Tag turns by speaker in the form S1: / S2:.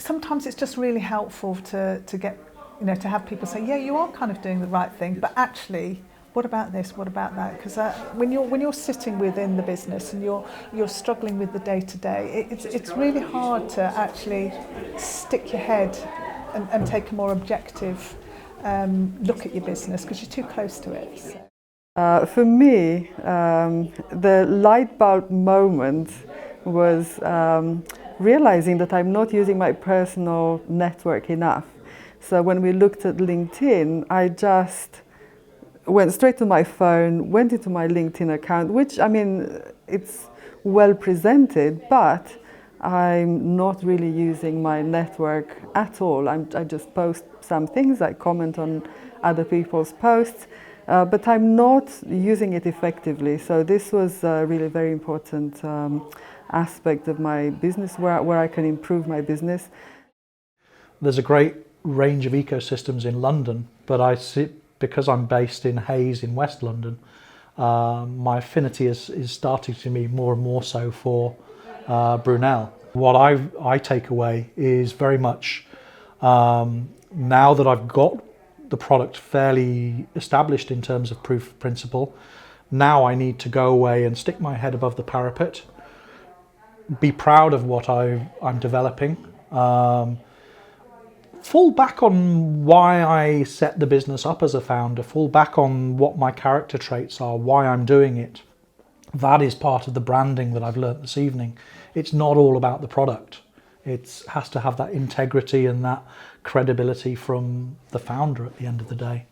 S1: sometimes it's just really helpful to get, to have people say, yeah, you are kind of doing the right thing, but actually, what about this? What about that? Because when you're sitting within the business and you're struggling with the day to day, it's really hard to actually stick your head and take a more objective look at your business because you're too close to it. So.
S2: For me, the light bulb moment was realizing that I'm not using my personal network enough. So when we looked at LinkedIn, I just went straight to my phone, went into my LinkedIn account, which, I mean, it's well presented, but I'm not really using my network at all. I just post some things, I comment on other people's posts, but I'm not using it effectively. So this was a really very important aspect of my business where I can improve my business.
S3: There's a great range of ecosystems in London, but because I'm based in Hayes in West London, my affinity is starting to be more and more so for Brunel. What I take away is very much, now that I've got the product fairly established in terms of proof of principle, now I need to go away and stick my head above the parapet, be proud of what I'm developing, fall back on why I set the business up as a founder, fall back on what my character traits are, why I'm doing it. That is part of the branding that I've learnt this evening. It's not all about the product. It has to have that integrity and that credibility from the founder at the end of the day.